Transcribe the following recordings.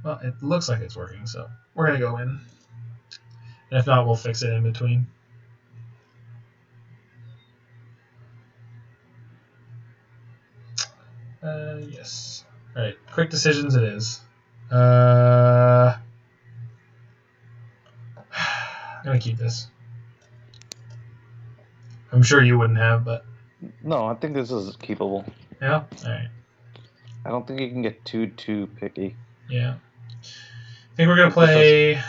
Well, it looks like it's working, so we're going to go in. And if not, we'll fix it in between. Yes. All right, quick decisions it is. I'm going to keep this. I'm sure you wouldn't have, but... No, I think this is keepable. Yeah? All right. I don't think you can get too picky. Yeah. I think we're going to play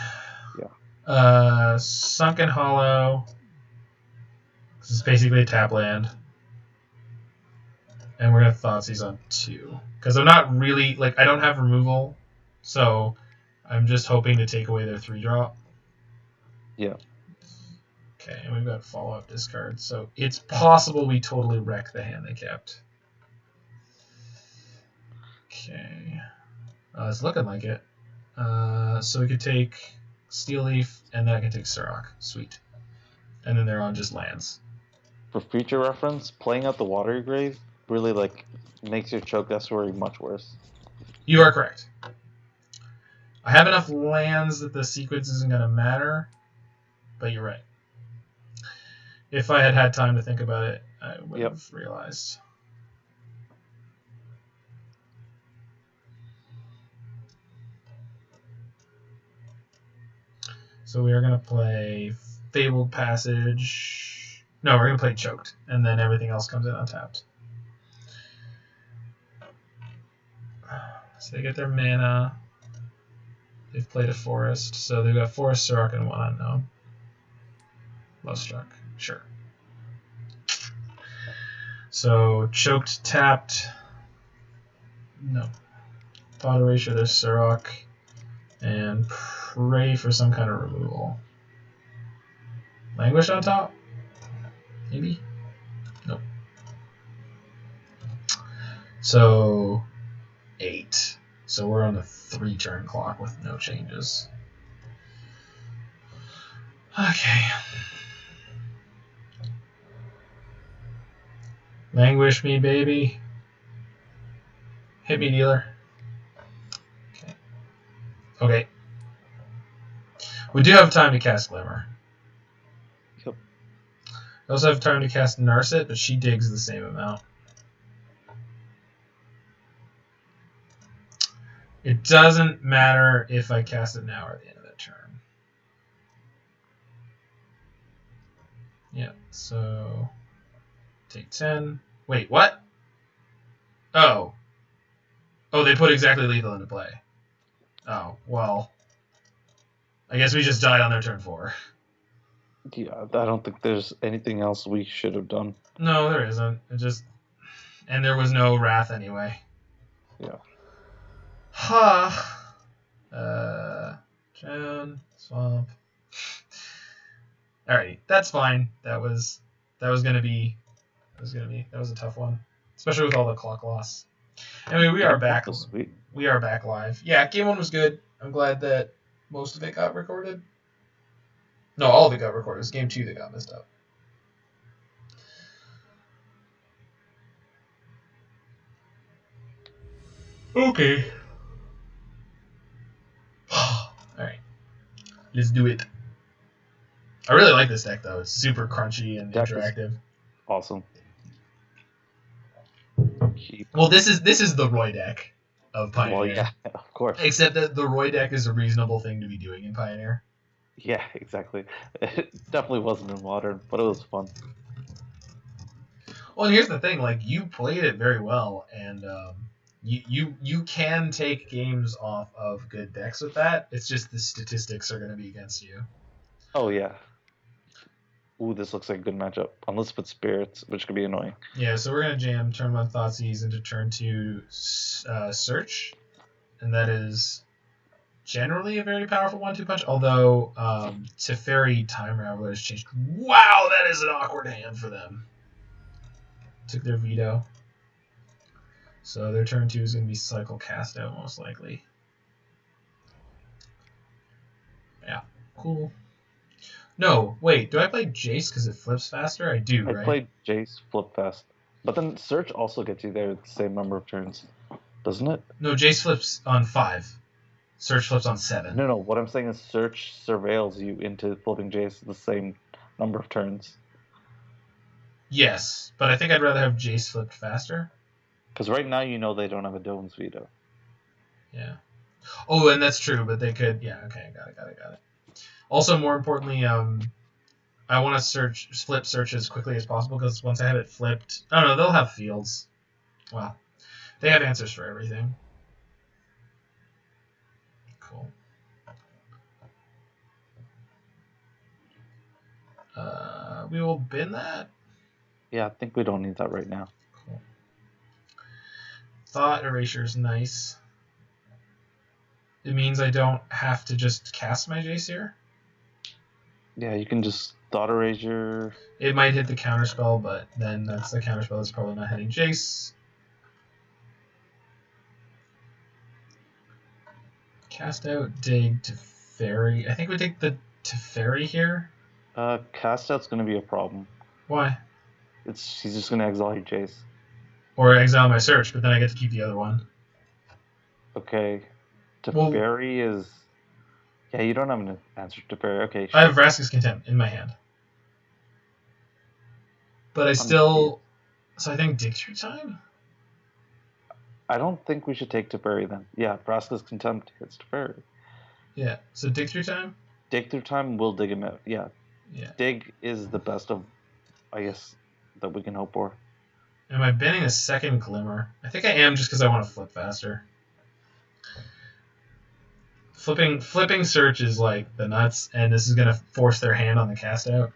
Yeah. Sunken Hollow. This is basically a tap land. And we're going to Thoughtseize on 2. Because I'm not really... Like, I don't have removal, so I'm just hoping to take away their 3-drop. Yeah. Okay, and we've got follow-up discard, so it's possible we totally wreck the hand they kept. Okay. It's looking like it. So we could take Steel Leaf, and then I can take Surrock. Sweet. And then they're on just lands. For future reference, playing out the Watery Grave really like makes your Choked Estuary much worse. You are correct. I have enough lands that the sequence isn't going to matter, but you're right. If I had had time to think about it, I would have realized. So we are going to play Fabled Passage. No, we're going to play Choked, and then everything else comes in untapped. So they get their mana. They've played a Forest, so they've got Forest, Surrock, and 1 unknown. Love Struck, sure. So Choked tapped. No. Thought Erasure, there's Surrock. And pray for some kind of removal. Languish on top? Maybe? Nope. So 8. So we're on a 3-turn clock with no changes. Okay. Languish me, baby. Hit me, dealer. Okay. We do have time to cast Glimmer. Yep. We also have time to cast Narset, but she digs the same amount. It doesn't matter if I cast it now or at the end of the turn. Yeah, so take 10. Wait, what? Oh. Oh, they put exactly lethal into play. Oh, well. I guess we just died on their turn 4. Yeah, I don't think there's anything else we should have done. No, there isn't. It just... And there was no Wrath anyway. Yeah. Ha. Drown, Swamp. Alright, that's fine. That was a tough one. Especially with all the clock loss. Anyway, we are back. Sweet. We are back live. Yeah, game 1 was good. I'm glad that most of it got recorded. No, all of it got recorded. It was game 2 that got messed up. Okay. Alright. Let's do it. I really like this deck, though. It's super crunchy and interactive. Awesome. Well, this is the Roy deck of Pioneer. Well, yeah, of course. Except that the Roy deck is a reasonable thing to be doing in Pioneer. Yeah, exactly. It definitely wasn't in Modern, but it was fun. Well, and here's the thing: like, you played it very well, and you can take games off of good decks with that. It's just the statistics are going to be against you. Oh yeah. Ooh, this looks like a good matchup. Unless it's Spirits, which could be annoying. Yeah, so we're going to jam turn 1 Thoughtseize into turn 2 Search, and that is generally a very powerful 1-2 punch. Although Teferi Time Raveler has changed. Wow, that is an awkward hand for them. Took their veto. So their turn 2 is going to be Cycle Cast Out, most likely. Yeah, cool. No, wait, do I play Jace because it flips faster? I do, right? I played Jace, flip fast. But then Search also gets you there at the same number of turns, doesn't it? No, Jace flips on 5. Search flips on 7. No. What I'm saying is search surveils you into flipping Jace the same number of turns. Yes, but I think I'd rather have Jace flipped faster. Because right now you know they don't have a Dome's Veto. Yeah. Oh, and that's true, but they could. Yeah. Okay. Got it. Also, more importantly, I want to flip search as quickly as possible because once I have it flipped, I don't know, they'll have fields. Well, they have answers for everything. Cool. We will bin that. Yeah, I think we don't need that right now. Cool. Thought Erasure is nice. It means I don't have to just cast my Jace here. Yeah, you can just Thought Erasure. It might hit the counterspell, but then that's the counterspell that's probably not hitting Jace. Cast out Dig Teferi. I think we take the Teferi here. Cast out's gonna be a problem. Why? He's just gonna exile your Jace. Or exile my search, but then I get to keep the other one. Okay. Teferi is... Yeah, you don't have an answer to Teferi. Okay, I have Vrasks Contempt in my hand. But I still... So I think Dig Through Time? I don't think we should take Teferi then. Yeah, Vrasks Contempt hits Teferi. Yeah, so Dig Through Time? Dig Through Time will dig him out, yeah. Dig is the best of, I guess, that we can hope for. Am I banning a second Glimmer? I think I am just because I want to flip faster. Flipping search is like the nuts, and this is going to force their hand on the cast out.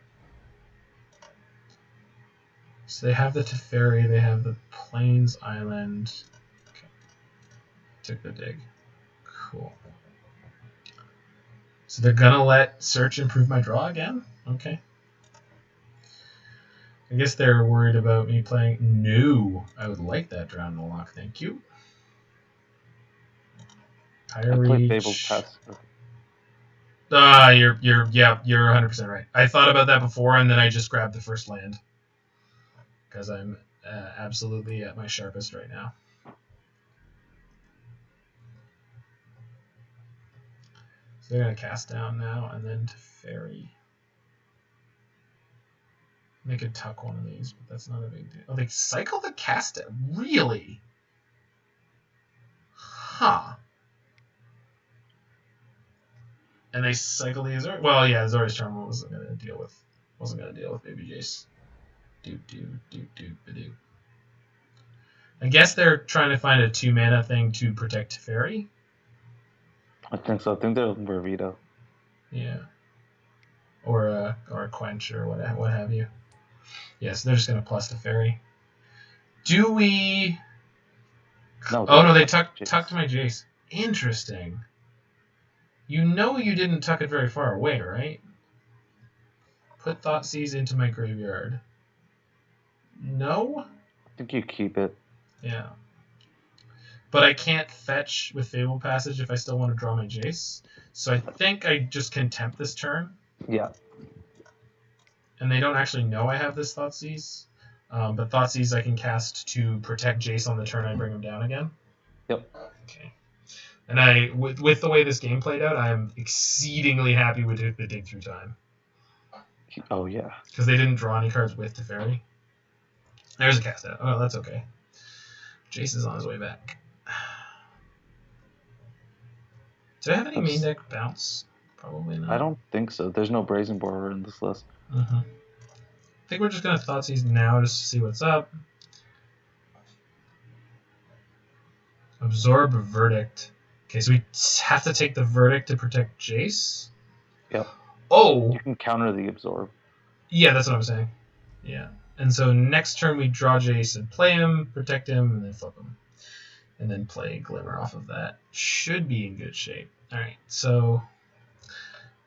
So they have the Teferi, they have the Plains Island. Okay. Took the dig. Cool. So they're going to let search improve my draw again? Okay. I guess they're worried about me playing. No, I would like that Drowned Loch. Thank you. Higher reach. Fabled Passage. You're 100% right. I thought about that before, and then I just grabbed the first land because I'm absolutely at my sharpest right now. So they're gonna cast down now, and then Teferi. They could tuck one of these, but that's not a big deal. Oh, they cycle the cast it? Really? Huh. And they cycle the Azorius. Well, yeah, Azorius Charm wasn't gonna deal with Baby Jace. Do. I guess they're trying to find a 2-mana thing to protect Teferi. I think so. I think they're looking for a veto. Yeah. Or a quench or what have you. Yeah, so they're just gonna plus Teferi. Do we? No. Oh no, they tucked my Jace. Interesting. You know you didn't tuck it very far away, right? Put Thoughtseize into my graveyard. No? I think you keep it. Yeah. But I can't fetch with Fabled Passage if I still want to draw my Jace. So I think I just Contempt this turn. Yeah. And they don't actually know I have this Thoughtseize. But Thoughtseize I can cast to protect Jace on the turn I bring him down again. Yep. Okay. And with the way this game played out, I am exceedingly happy with the Dig Through Time. Oh, yeah. Because they didn't draw any cards with Teferi. There's a cast out. Oh, that's okay. Jace is on his way back. Do I have any main deck bounce? Probably not. I don't think so. There's no Brazen Border in this list. Mm-hmm. I think we're just going to Thoughtseize now just to see what's up. Absorb Verdict. Okay, so we have to take the Verdict to protect Jace? Yep. Oh! You can counter the Absorb. Yeah, that's what I'm saying. Yeah. And so next turn we draw Jace and play him, protect him, and then flip him. And then play Glimmer off of that. Should be in good shape. Alright, so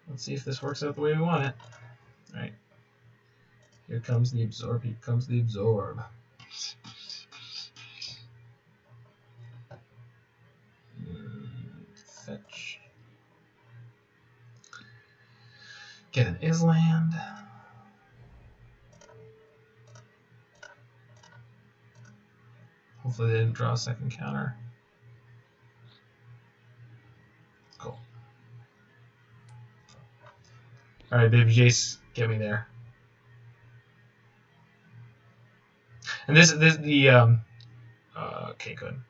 let's see if this works out the way we want it. Alright. Here comes the Absorb. Here comes the Absorb. Fetch. Get an Island. Hopefully they didn't draw a second counter. All right, baby Jace, get me there. And this the okay, good.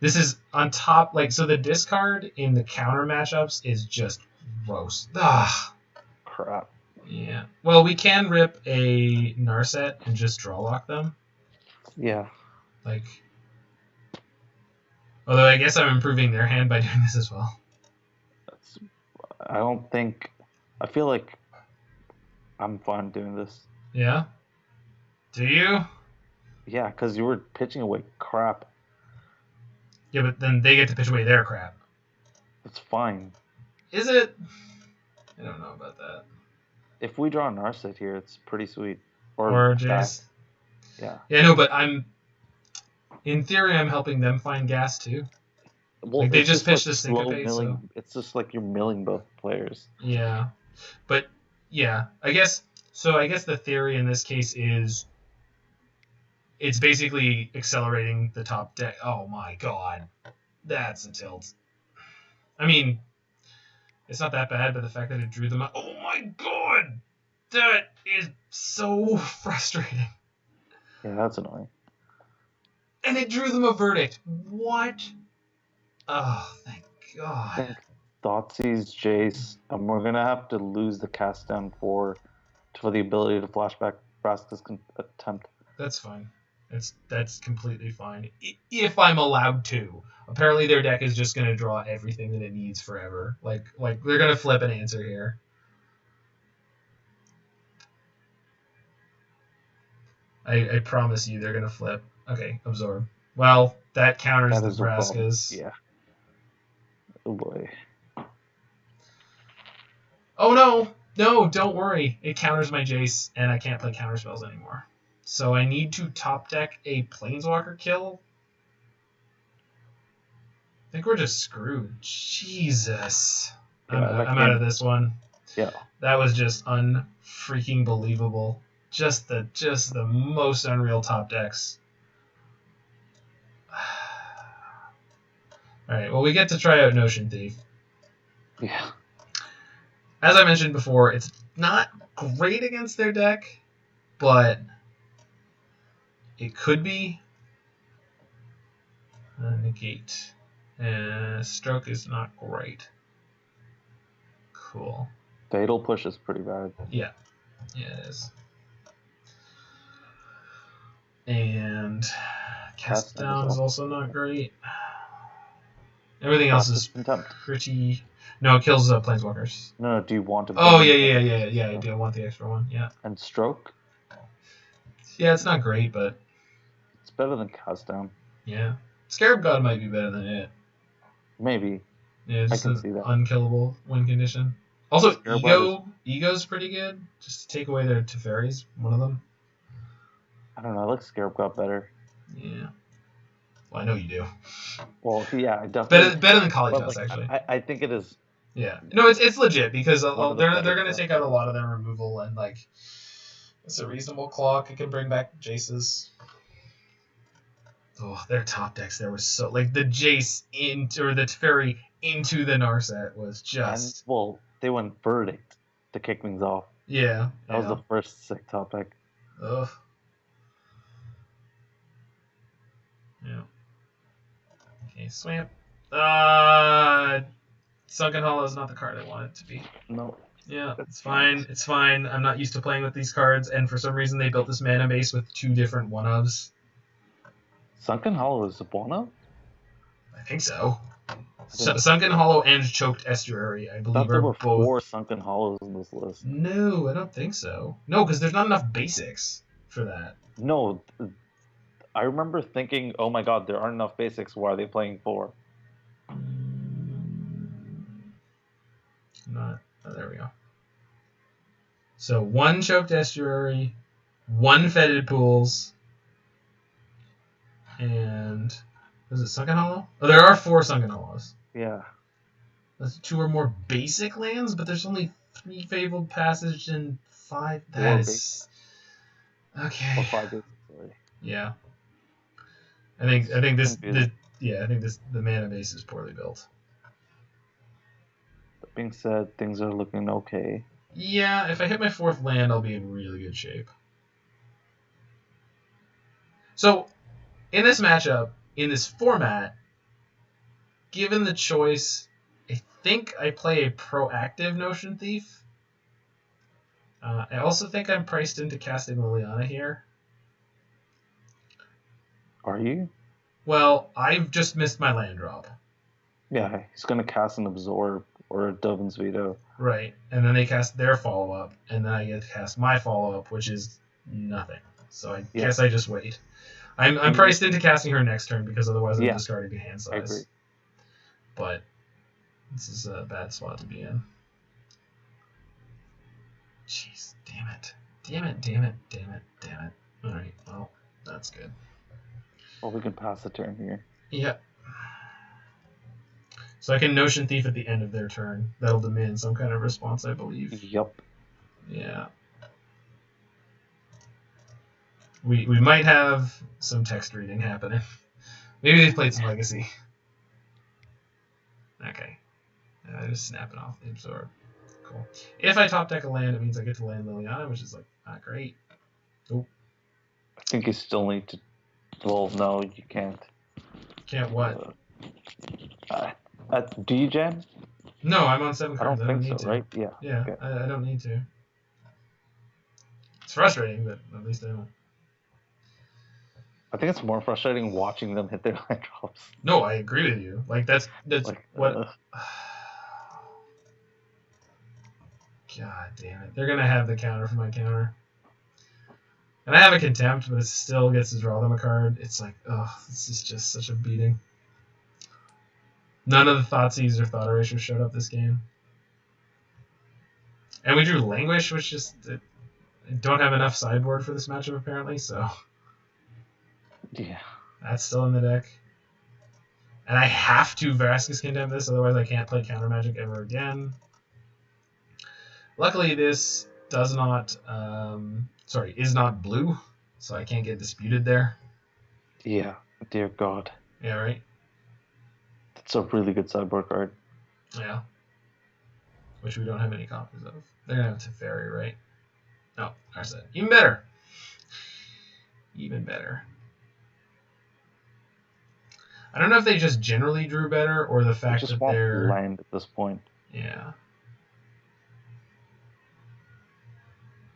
This is on top, like, so the discard in the counter matchups is just gross. Ah, Crap. yeah. Well, we can rip a Narset and just draw lock them. Yeah. Like, although I guess I'm improving their hand by doing this as well. I feel like I'm fine doing this. Yeah? Do you? Yeah, because you were pitching away crap. Yeah, but then they get to pitch away their crap. It's fine. Is it? I don't know about that. If we draw an Narset here, it's pretty sweet. Or Jace. Yeah. Yeah, no, but in theory, I'm helping them find gas too. Well, like, they just pitched like a Syncopate, so... It's just like you're milling both players. Yeah. But, yeah, I guess the theory in this case is it's basically accelerating the top deck. Oh my god. That's a tilt. I mean, it's not that bad, but the fact that it drew them up... Oh my god! That is so frustrating. Yeah, that's annoying. And it drew them a verdict. What? Oh, thank God. I think Thoughtseize, Jace, and we're gonna have to lose the cast down for the ability to flashback Vrasks' Contempt. That's fine. That's completely fine. If I'm allowed to. Apparently their deck is just gonna draw everything that it needs forever. Like they're gonna flip an answer here. I promise you they're gonna flip. Okay, absorb. Well, that counters the Vrasks. Yeah. Oh boy. Oh no! No, don't worry. It counters my Jace, and I can't play counter spells anymore. So I need to top deck a Planeswalker kill. I think we're just screwed. Jesus. Yeah, I'm out of this one. Yeah. That was just unfreaking believable. Just the most unreal top decks. Alright, well, we get to try out Notion Thief. Yeah. As I mentioned before, it's not great against their deck, but it could be. Negate. Stroke is not great. Cool. Fatal Push is pretty bad. Yeah. Yeah, it is. And Cast Down is also not great. Everything else is pretty... No, it kills Planeswalkers. No, do you want to... Oh, yeah, I do want the extra one, yeah. And Stroke? Yeah, it's not great, but... It's better than Cast Down. Yeah. Scarab God might be better than it. Maybe. Yeah, just an unkillable win condition. Also, Ego's pretty good. Just to take away their Teferis, one of them. I don't know, I like Scarab God better. Yeah. Well, I know you do. Well, yeah, I definitely... Better than Kalitas, actually. I think it is... Yeah. No, it's legit, because they're going to take out a lot of their removal, and, like, it's a reasonable clock. It can bring back Jace's... Oh, their top decks there was so... Like, the Jace or the Teferi into the Narset was just... And, well, they went Verdict to kick things off. Yeah. That was the first sick top deck. Ugh. Yeah. Okay, Swamp. Sunken Hollow is not the card I want it to be. No. Yeah, it's fine. It's fine. I'm not used to playing with these cards, and for some reason they built this mana base with 2 different one-ofs. Sunken Hollow is a one-of? I think so. Sunken Hollow and Choked Estuary, I believe, there are were both... 4 Sunken Hollows in this list. No, I don't think so. No, because there's not enough basics for that. No, I remember thinking, oh my god, there aren't enough basics. Why are they playing 4? Not. Oh, there we go. So 1 Choked Estuary, 1 Fetid Pools, and is it Sunken Hollow? Oh, there are 4 Sunken Hollows. Yeah. That's 2 or more basic lands, but there's only 3 Fabled Passage and 5. That is okay. Or 5 basics, sorry. Yeah. I think the mana base is poorly built. That being said, things are looking okay. Yeah, if I hit my 4th land, I'll be in really good shape. So, in this matchup, in this format, given the choice, I think I play a proactive Notion Thief. I also think I'm priced into casting Liliana here. Are you? Well, I've just missed my land drop. Yeah, he's going to cast an Absorb or a Dovin's Veto. Right, and then they cast their follow-up, and then I get to cast my follow-up, which is nothing. So I guess I just wait. I'm priced into casting her next turn because otherwise I'm discarding a hand size. I agree. But this is a bad spot to be in. Jeez, damn it. Alright, well, that's good. Well, we can pass the turn here. Yep. So I can Notion Thief at the end of their turn. That'll demand some kind of response, I believe. Yup. Yeah. We might have some text reading happening. Maybe they've played some Legacy. Okay. Just snapping off the Absorb. Cool. If I top deck a land, it means I get to land Liliana, which is like not great. Oh. I think you still need to. Well, no, you can't. Can't what? Do you, Jen? No, I'm on 7 cards. I don't think need so, to. right? Yeah. Yeah, Okay. I don't need to. It's frustrating, but at least I don't. I think it's more frustrating watching them hit their land drops. No, I agree with you. Like that's like, what. God damn it! They're gonna have the counter for my counter, and I have a Contempt, but it still gets to draw them a card. It's like, this is just such a beating. None of the Thoughtseize or Thought Erasure showed up this game, and we drew Languish, which just don't have enough sideboard for this matchup apparently. So yeah, that's still in the deck. And I have to Vrasks Contempt this, otherwise I can't play Counter Magic ever again. Luckily, this does not, is not blue, so I can't get disputed there. Yeah, dear God. Yeah, right? That's a really good sideboard card. Yeah. Which we don't have any copies of. They're going to have Teferi, right? No, Narset. Even better. Even better. I don't know if they just generally drew better, or the fact that they're... land at this point. Yeah.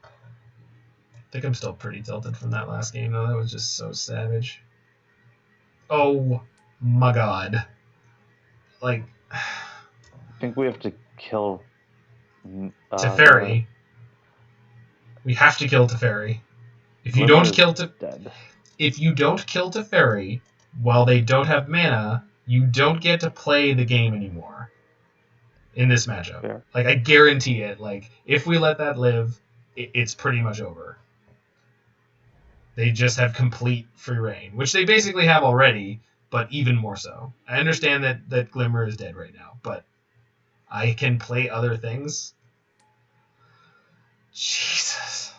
I think I'm still pretty tilted from that last game, though. That was just so savage. Oh my god. Like... I think we have to kill... Teferi. We have to kill Teferi. If you don't kill Teferi while they don't have mana, you don't get to play the game anymore in this matchup. Fair. Like, I guarantee it. Like, if we let that live, it's pretty much over. They just have complete free reign, which they basically have already, but even more so. I understand that Glimmer is dead right now, but I can play other things. Jesus.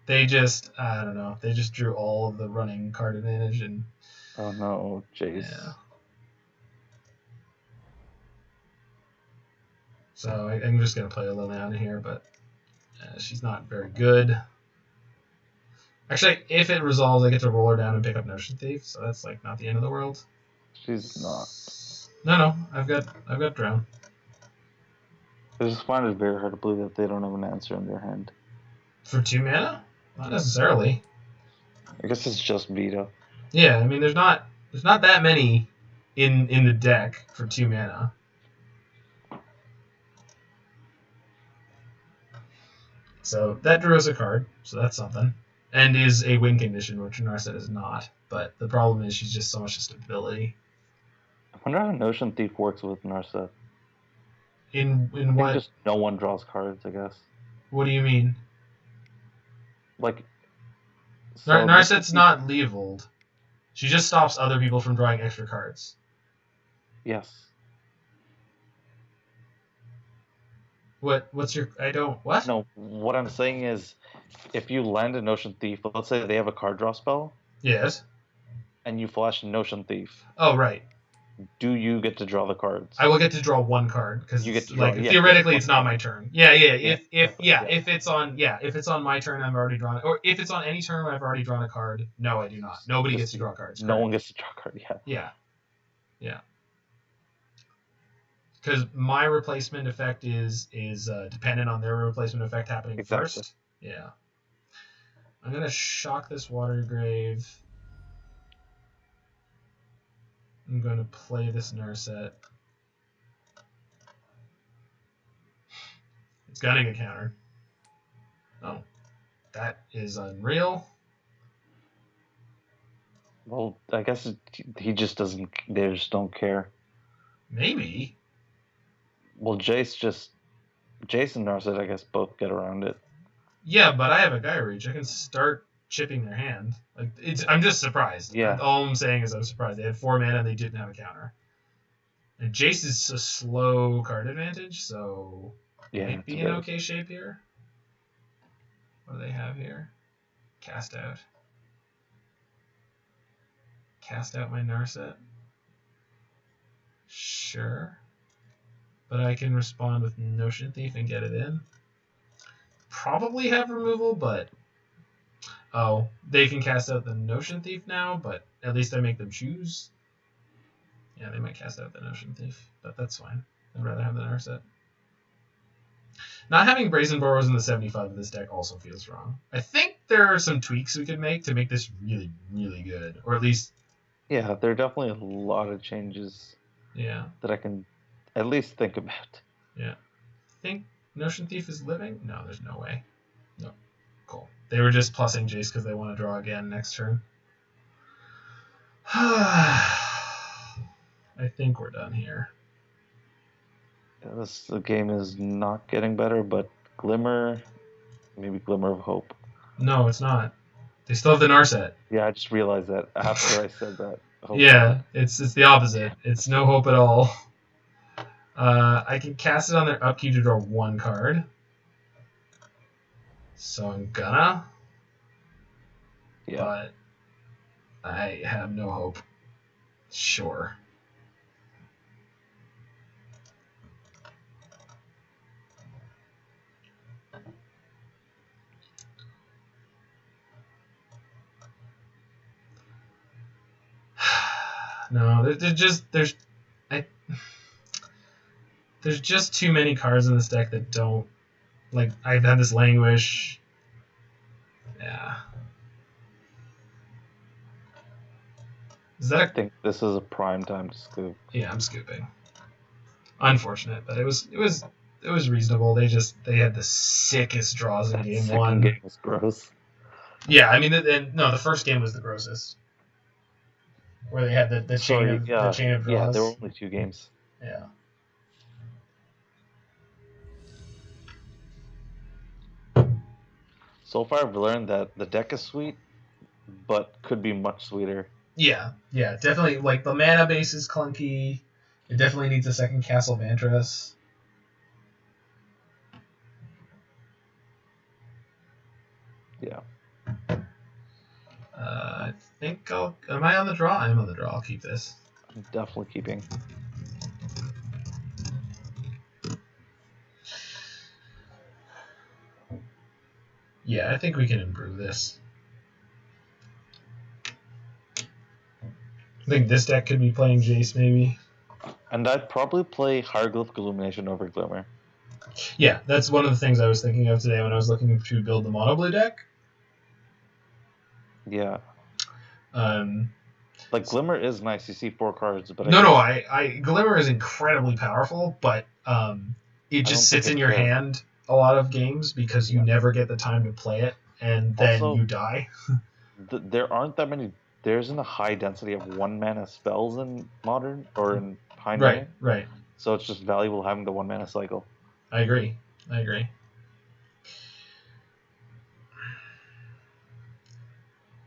They just, I don't know, they just drew all of the running card advantage and... Oh no, Jace. Yeah. So I'm just going to play a Liliana here, but she's not very good. Actually, if it resolves, I get to roll her down and pick up Notion Thief, so that's like not the end of the world. She's not. No, I've got Drown. I just find it very hard to believe that they don't have an answer in their hand. For 2 mana? Not necessarily. I guess it's just veto. Yeah, I mean there's not that many in the deck for 2 mana. So that drew us a card, so that's something. And is a win condition, which Narset is not. But the problem is she's just so much stability. I wonder how Notion Thief works with Narset. In what? Just no one draws cards, I guess. What do you mean? Like, so Narset's not leveled. She just stops other people from drawing extra cards. Yes. What's your... I don't... What? No, what I'm saying is, if you land a Notion Thief, let's say they have a card draw spell. Yes. And you flash Notion Thief. Oh, right. do you get to draw the cards? I will get to draw one card because You get to draw, yeah, theoretically just it's not one my turn. Yeah. If Yeah. if it's on my turn, I've already drawn, or if it's on any turn where I've already drawn a card. No, I do not. Nobody gets to draw cards. No one gets to draw a card. Yeah. Yeah. Because my replacement effect is dependent on their replacement effect happening first. Yeah. I'm gonna shock this Watery Grave. I'm gonna play this Narset. It's gunning a counter. Oh, that is unreal. Well, I guess he just doesn't. They just don't care. Maybe. Well, Jace and Narset, I guess, both get around it. Yeah, but I have a Geier Reach. I can start chipping their hand. I'm just surprised. Yeah. All I'm saying is I'm surprised. They had 4 mana and they didn't have a counter. And Jace is a slow card advantage, so might be in okay shape here. What do they have here? Cast out. Cast out my Narset. Sure. But I can respond with Notion Thief and get it in. Probably have removal, but... Oh, they can cast out the Notion Thief now, but at least I make them choose. Yeah, they might cast out the Notion Thief, but that's fine. I'd rather have the Narset. Not having Brazen Burrows in the 75 of this deck also feels wrong. I think there are some tweaks we could make to make this really, really good. Or at least... Yeah, there are definitely a lot of changes that I can at least think about. Yeah. Think Notion Thief is living? No, there's no way. No. Cool. They were just plussing Jace because they want to draw again next turn. I think we're done here. Yeah, the game is not getting better, but maybe Glimmer of Hope. No, it's not. They still have the Narset. Yeah, I just realized that after I said that. Yeah, it's the opposite. It's no hope at all. I can cast it on their upkeep to draw 1 card. So I'm gonna. Yeah. But I have no hope. Sure. No, there's just too many cards in this deck that don't, like, I've had this Languish. Yeah. I think this is a prime time to scoop. Yeah, I'm scooping. Unfortunate, but it was reasonable. They had the sickest draws in game 1. Game was gross. Yeah, I mean, the first game was the grossest, where they had the chain of draws. Yeah, there were only 2 games. Yeah. So far, I've learned that the deck is sweet, but could be much sweeter. Yeah, definitely. Like, the mana base is clunky. It definitely needs a second Castle Vantress. Yeah. I think am I on the draw? I am on the draw. I'll keep this. I'm definitely keeping. Yeah, I think we can improve this. I think this deck could be playing Jace, maybe. And I'd probably play Hieroglyphic Illumination over Glimmer. Yeah, that's one of the things I was thinking of today when I was looking to build the mono blue deck. Yeah. Like, Glimmer is nice. You see 4 cards, but Glimmer is incredibly powerful, but it just sits in your hand a lot of games because you never get the time to play it, and then you die. There aren't that many. There isn't a high density of 1-mana spells in Modern or in Pioneer. Right. So it's just valuable having the 1-mana cycle. I agree.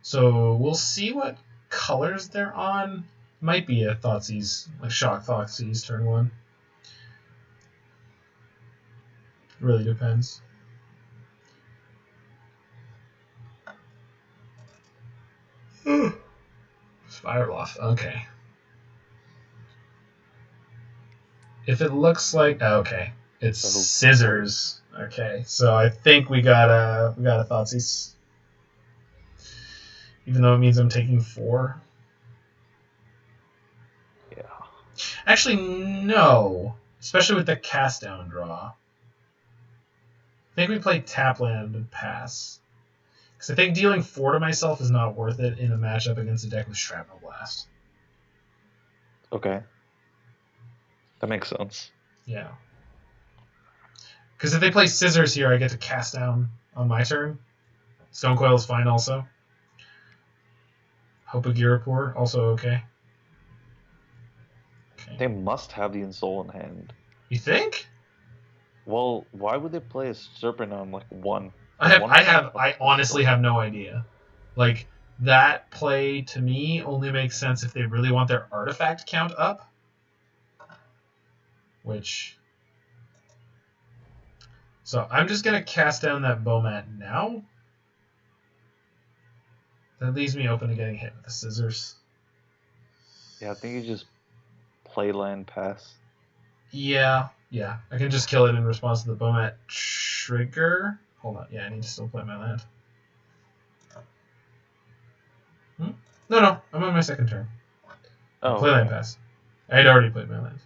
So we'll see what colors they're on. Might be a Thoughtseize, like Shock Thoughtseize turn 1. Really depends. Spire Bluff, okay. If it looks like okay, it's Oh. scissors. Okay, so I think we got a Thoughtseize. Even though it means I'm taking 4. Yeah. Actually, no. Especially with the cast down draw. I think we play tap land and pass. Because I think dealing 4 to myself is not worth it in a matchup against a deck with Shrapnel Blast. Okay. That makes sense. Yeah. Because if they play scissors here, I get to cast down on my turn. Stonecoil is fine also. Hope of Girapur, also okay. They must have the Insole in hand. You think? Well, why would they play a Serpent on like 1? I honestly have no idea. Like, that play to me only makes sense if they really want their artifact count up. Which... So I'm just going to cast down that Bomat now. That leaves me open to getting hit with the scissors. Yeah, I think you just play land pass. Yeah. I can just kill it in response to the Bomat trigger. Hold on. Yeah, I need to still play my land. No. I'm on my second turn. Oh, Play land pass. I had already played my land.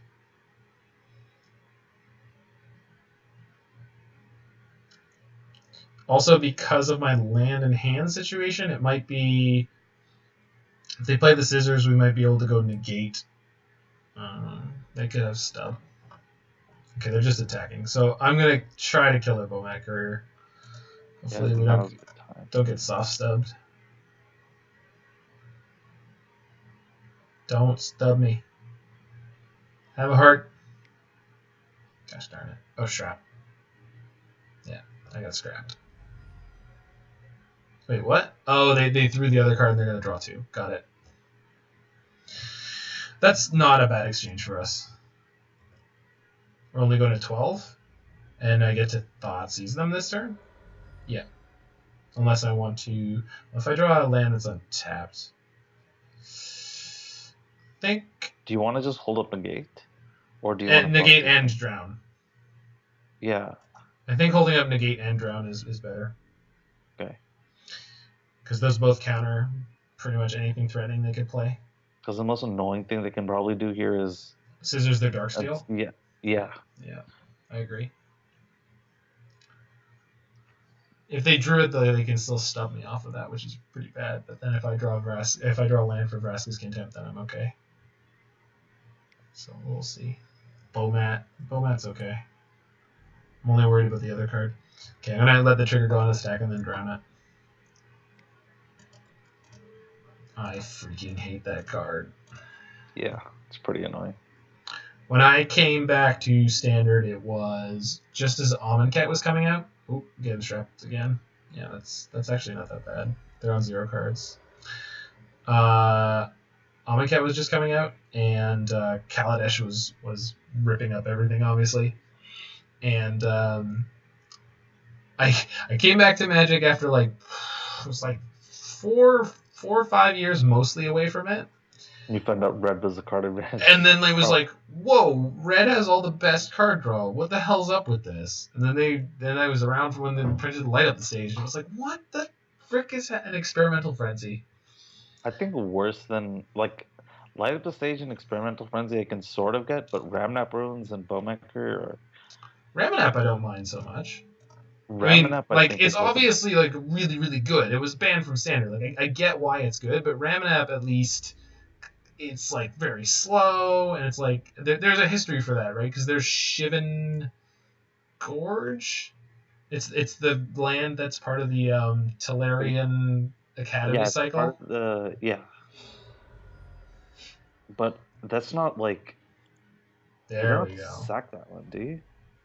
Also, because of my land and hand situation, it might be... If they play the scissors, we might be able to go negate. They could have stub. Okay, they're just attacking. So I'm going to try to kill their Bomat Courier. Hopefully we don't get soft stubbed. Don't stub me. Have a heart. Gosh darn it. Oh, strap. Yeah, I got scrapped. Wait, what? Oh, they threw the other card and they're going to draw 2. Got it. That's not a bad exchange for us. We're only going to 12. And I get to Thoughtseize them this turn? Yeah. Unless I want to... If I draw a land that's untapped... Do you want to just hold up Negate? Or do you want to Negate and Drown? Yeah. I think holding up Negate and Drown is better. Okay. Because those both counter pretty much anything threatening they could play. Because the most annoying thing they can probably do here is... Scissors their Darksteel? Yeah. I agree. If they drew it, though, they can still stub me off of that, which is pretty bad. But then if I draw land for Vrasks' Contempt, then I'm okay. So we'll see. Bomat's okay. I'm only worried about the other card. Okay, I'm going to let the trigger go on the stack and then drown it. I freaking hate that card. Yeah, it's pretty annoying. When I came back to Standard, it was just as Amonkhet was coming out. Oop, getting strapped again. Yeah, that's actually not that bad. They're on 0 cards. Amonkhet was just coming out, and Kalitas was ripping up everything, obviously. And I came back to Magic after it was like 4 or 5 years mostly away from it. You found out red was the card advantage. And then they was like, whoa, red has all the best card draw. What the hell's up with this? And then I was around for when they printed Light Up the Stage, and I was like, what the frick is an Experimental Frenzy? I think worse than, Light Up the Stage and Experimental Frenzy I can sort of get, but Ramnap Ruins and Bomat Courier are... Ramnap I don't mind so much. Ramnap, I mean, it's obviously, really, really good. It was banned from Standard. I get why it's good, but Ramnap, at least... It's very slow, and it's there's a history for that, right? Because there's Shivan Gorge. It's the land that's part of the Tolarian Academy cycle. But that's not There we go. Sack that one, do you?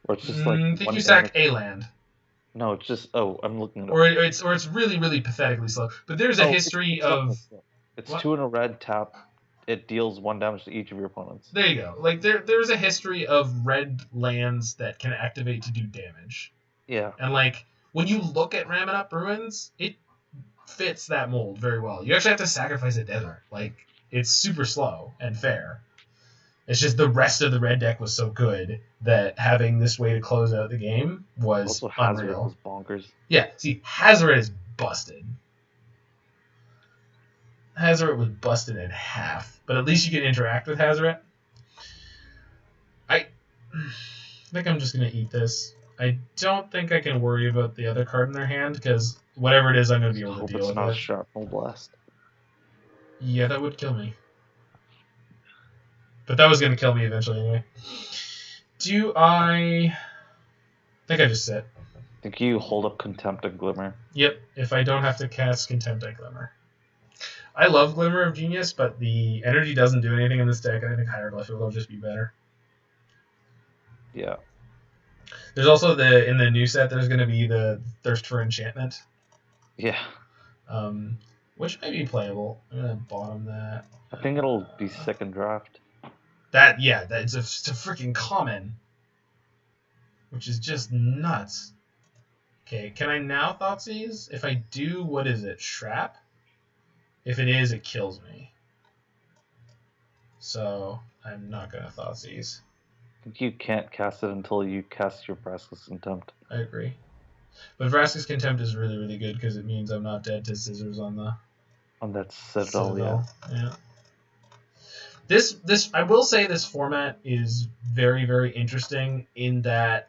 Or it's just I think you sack a land. No, it's just I'm looking at it. Or it's really, really pathetically slow. But there's a history of. It's what? 2 in a red tap. It deals 1 damage to each of your opponents. There you go. There's a history of red lands that can activate to do damage. Yeah. And when you look at Ramnap Ruins, it fits that mold very well. You actually have to sacrifice a desert. It's super slow and fair. It's just the rest of the red deck was so good that having this way to close out the game was Also, Hazard unreal. was bonkers. Yeah, see, Hazard is busted. Hazard was busted in half, but at least you can interact with Hazard. I think I'm just going to eat this. I don't think I can worry about the other card in their hand, because whatever it is, I'm going to be able to Hope deal it's with not a it. Shrapnel Blast. Yeah, that would kill me. But that was going to kill me eventually anyway. Do I think I just sit. I think you hold up Contempt and Glimmer. Yep, if I don't have to cast Contempt, I Glimmer. I love Glimmer of Genius, but the energy doesn't do anything in this deck, and I think Hieroglyph will just be better. Yeah. There's also in the new set, there's going to be the Thirst for Enchantment. Yeah. Which might be playable. I'm going to bottom that. I think it'll be second draft. It's a freaking common. Which is just nuts. Okay, can I now Thoughtseize? If I do, what is it? Shrap? If it is, it kills me. So, I'm not going to Thoughtseize. I think you can't cast it until you cast your Vrasks Contempt. I agree. But Vrasks Contempt is really, really good because it means I'm not dead to Scissors on that Citadel. Yeah. This I will say this format is very, very interesting in that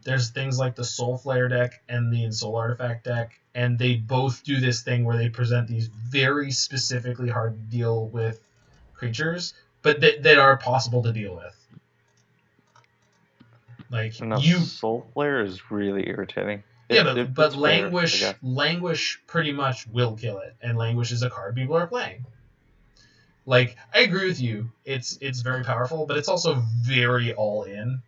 there's things like the Soul Flare deck and the Ensoul Artifact deck, and they both do this thing where they present these very specifically hard to deal with creatures, but that are possible to deal with. Like Soul Flare is really irritating. But Languish pretty much will kill it, and Languish is a card people are playing. Like, I agree with you. It's very powerful, but it's also very all in.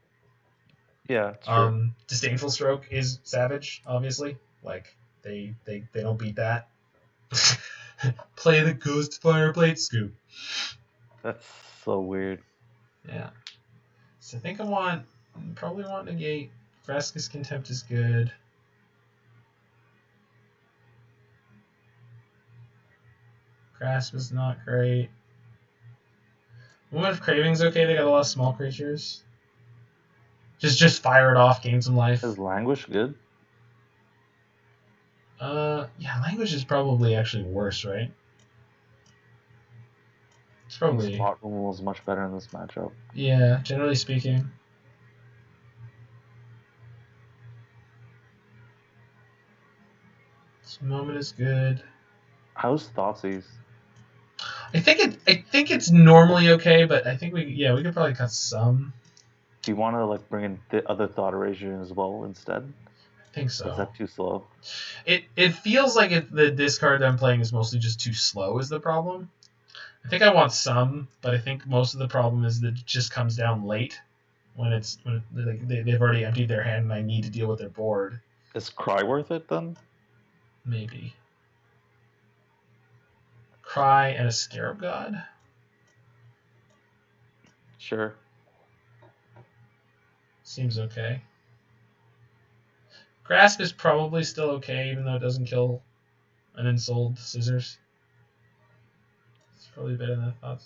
Yeah, it's true. Disdainful Stroke is savage, obviously. Like, they don't beat that. Play the Ghost Fireblade Scoop. That's so weird. Yeah. So I think I probably want Negate. Vrasks Contempt is good. Grasp is not great. Moment of Craving's okay, they got a lot of small creatures. Just fire it off, gain some life. Is Languish good? Yeah, Languish is probably actually worse, right? It's probably... Spot Removal is much better in this matchup. Yeah, generally speaking. This moment is good. How's Thoughtseize? I think it's normally okay, but I think we could probably cut some. Do you want to bring in the other Thought Erasure as well instead? I think so. Is that too slow? It feels like the discard I'm playing is mostly just too slow is the problem. I think I want some, but I think most of the problem is that it just comes down late when they've already emptied their hand and I need to deal with their board. Is Cry worth it then? Maybe. Cry and a Scarab God? Sure. Seems okay. Grasp is probably still okay, even though it doesn't kill an Ensouled Scissors. It's probably better than I thought.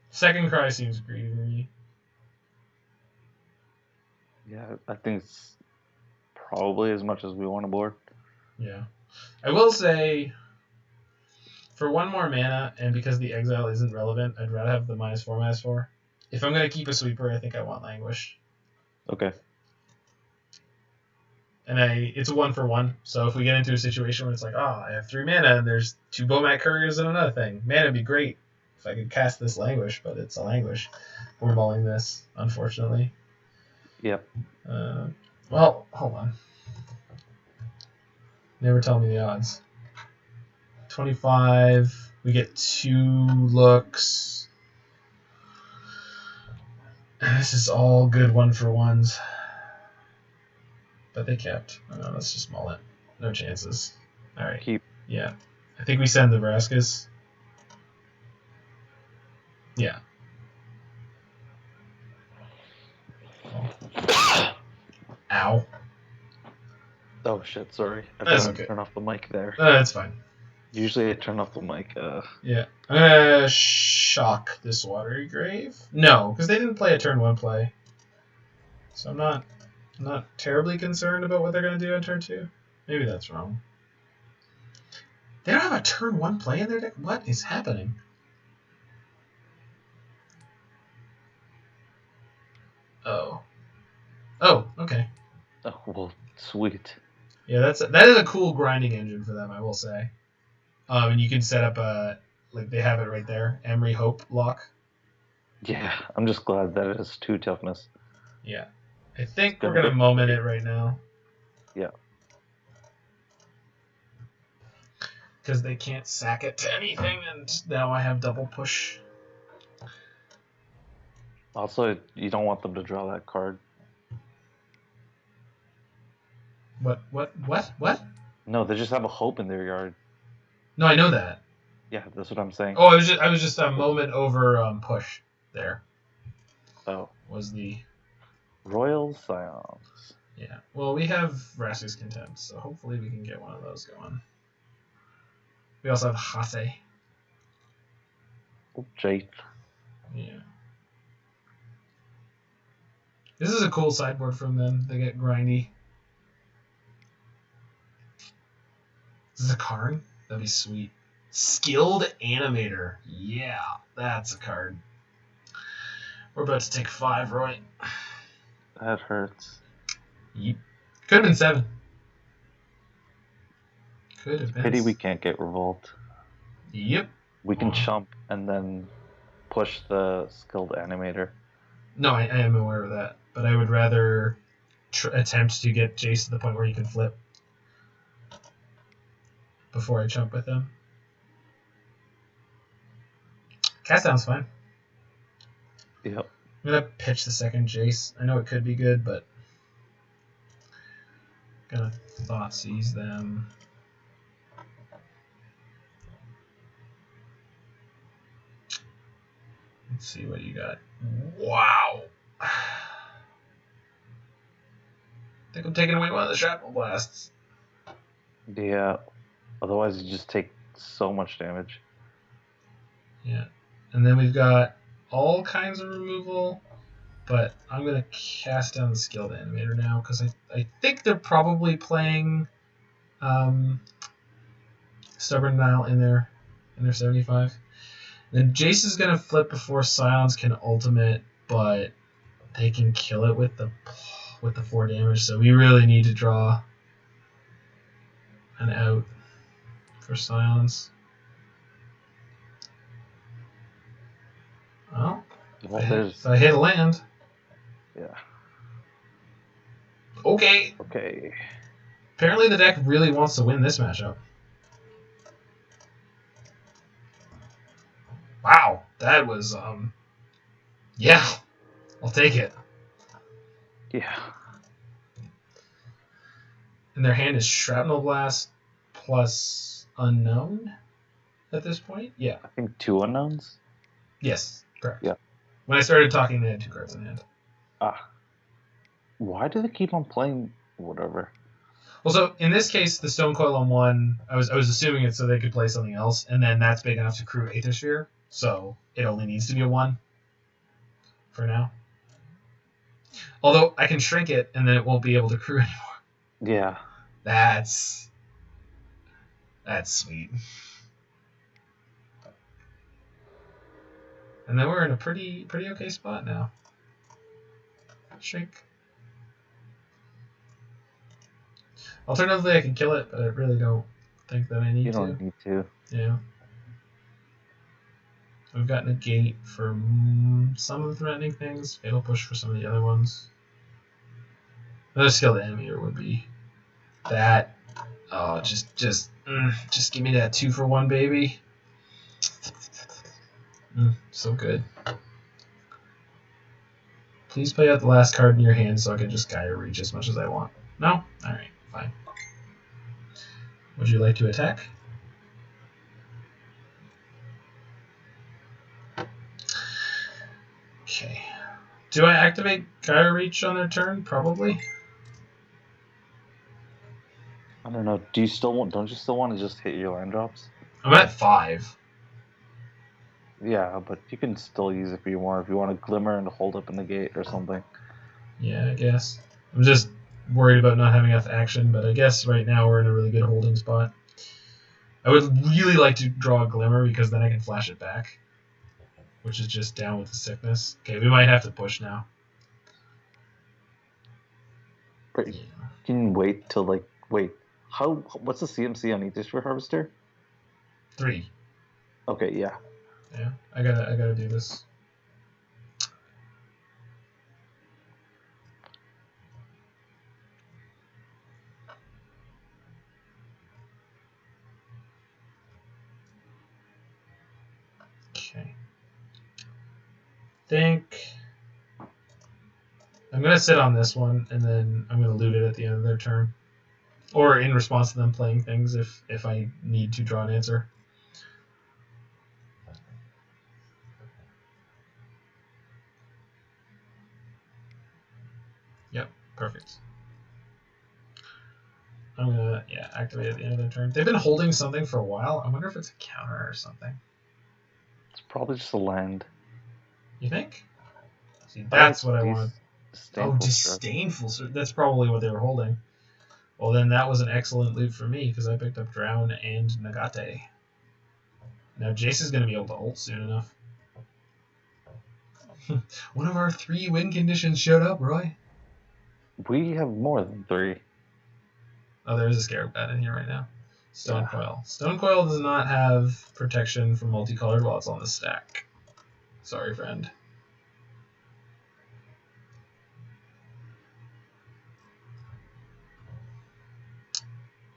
Second Cry seems greedy to me. Yeah, I think it's probably as much as we want to board. Yeah. I will say, for one more mana, and because the exile isn't relevant, I'd rather have the -4/-4. If I'm going to keep a sweeper, I think I want Languish. Okay. And it's a 1-for-1, so if we get into a situation where it's like, I have 3 mana, and there's 2 Bomat Couriers and another thing, mana would be great if I could cast this Languish, but it's a Languish. We're mulling this, unfortunately. Yep. Well, hold on. Never tell me the odds. 25. We get 2 looks. And this is all good 1-for-1s. But they kept. No, let's just mull it. No chances. All right. Keep. Yeah. I think we send the Vrasks. Yeah. Oh. Ow. Oh shit! Sorry, I That's forgot okay. to turn off the mic there. That's fine. Usually I turn off the mic. Yeah. I'm gonna shock this Watery Grave. No, because they didn't play a turn 1 play. So I'm not terribly concerned about what they're gonna do on turn 2. Maybe that's wrong. They don't have a turn 1 play in their deck? What is happening? Oh. Oh, okay. Oh, well, sweet. Yeah, that is a cool grinding engine for them, I will say. And you can set up like they have it right there, Emery Hope Loch. Yeah, I'm just glad that it has 2 toughness. Yeah. I think we're gonna moment it right now. Yeah. Because they can't sack it to anything, and now I have double push. Also, you don't want them to draw that card. What? No, they just have a hope in their yard. No, I know that. Yeah, that's what I'm saying. Oh, I was just a moment over push there. Oh. Was the Royal Scions. Yeah. Well, we have Vrasks Contempt, so hopefully we can get one of those going. We also have Hase. Oh, Jace. Yeah. This is a cool sideboard from them. They get grindy. This is a Karn? That'd be sweet. Skilled Animator. Yeah, that's a card. We're about to take 5, Roy. That hurts. Yep. Could have been 7. Could have been. Pity we can't get Revolt. Yep. We can chump and then push the Skilled Animator. No, I am aware of that. But I would rather attempt to get Jace to the point where he can flip before I chump with him. Cast down's fine. Yep. I'm going to pitch the second Jace. I know it could be good, but I'm going to Thoughtseize them. Let's see what you got. Wow. I think I'm taking away one of the Shrapnel Blasts. Yeah. Otherwise, you just take so much damage. Yeah. And then we've got all kinds of removal, but I'm going to cast down the Skilled Animator now because I think they're probably playing Stubborn Nile in their 75. Then Jace is going to flip before Scions can ultimate, but they can kill it with the 4 damage, so we really need to draw an out for Scions. Well, if I hit a land. Yeah. Okay. Okay. Apparently the deck really wants to win this matchup. Wow, that was, yeah, I'll take it. Yeah. And their hand is Shrapnel Blast plus Unknown at this point? Yeah. I think 2 unknowns? Yes, correct. Yeah. When I started talking, they had 2 cards in hand. Ah. Why do they keep on playing whatever? Well, so in this case, the Stone Coil on 1, I was assuming it's so they could play something else, and then that's big enough to crew Aether Sphere, so it only needs to be a 1 for now. Although I can shrink it, and then it won't be able to crew anymore. Yeah. That's sweet. And then we're in a pretty okay spot now. Shrink. Alternatively, I can kill it, but I really don't think that I need to. You don't need to. Yeah. We've got Negate for some of the threatening things. Fatal Push for some of the other ones. Another Skilled Animator would be that. Oh, just give me that 2-for-1, baby. So good. Please play out the last card in your hand so I can just Geier reach as much as I want. No? Alright, fine. Would you like to attack? Okay. Do I activate Geier reach on their turn? Probably. I don't know. Don't you still want to just hit your land drops? I'm at 5. Yeah, but you can still use it if you want. If you want to Glimmer and hold up in the gate or something. Yeah, I guess. I'm just worried about not having enough action, but I guess right now we're in a really good holding spot. I would really like to draw a Glimmer because then I can flash it back, which is just down with the sickness. Okay, we might have to push now. But you can wait till wait. What's the CMC on Aegis for Harvester? 3. Okay, yeah. Yeah, I gotta do this. Okay. Think I'm gonna sit on this one and then I'm gonna loot it at the end of their turn. Or in response to them playing things if I need to draw an answer. Yep, perfect. I'm gonna activate at the end of their turn. They've been holding something for a while. I wonder if it's a counter or something. It's probably just a land. You think? See, that's what I want. Disdainful Disdainful. That's probably what they were holding. Well, then that was an excellent loot for me because I picked up Drown and Negate. Now Jace is going to be able to ult soon enough. One of our 3 win conditions showed up, Roy. We have more than 3. Oh, there is a Scarab Bat in here right now. Stone Coil. Stone Coil does not have protection from multicolored while it's on the stack. Sorry, friend.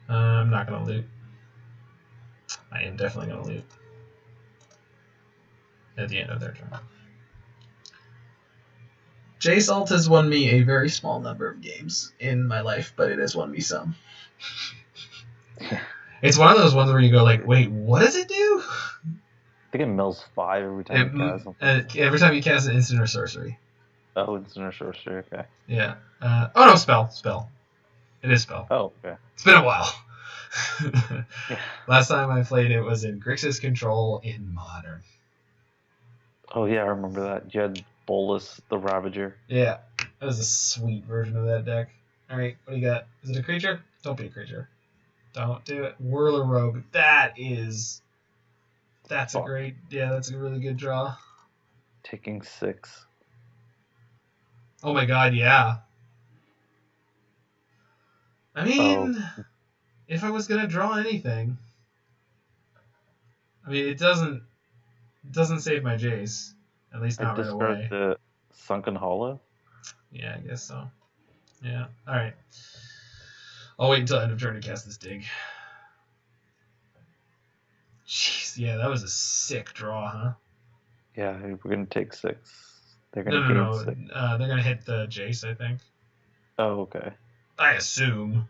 I'm not going to loot. I am definitely going to loot at the end of their turn. Jace ult has won me a very small number of games in my life, but it has won me some. It's one of those ones where you go like, wait, what does it do? I think it mills 5 every time you cast something. Every time you cast an instant or sorcery. Oh, instant or sorcery, okay. Yeah. Oh no, spell. It is spell. Oh, okay. It's been a while. Yeah. Last time I played it was in Grixis Control in Modern. Oh yeah, I remember that. You had Bolus, the Ravager. Yeah, that was a sweet version of that deck. Alright, what do you got? Is it a creature? Don't be a creature. Don't do it. Whirler Rogue. That's a great, that's a really good draw. Taking 6. Oh my god, yeah. I mean, if I was gonna draw anything, I mean, it doesn't save my Jace. At least not right away. Discard the Sunken Hollow? Yeah, I guess so. Yeah, alright. I'll wait until end of turn to cast this dig. Jeez, yeah, that was a sick draw, huh? Yeah, we're gonna take 6. They're No, gonna gain 6. They're gonna hit the Jace, I think. Oh, okay. I assume.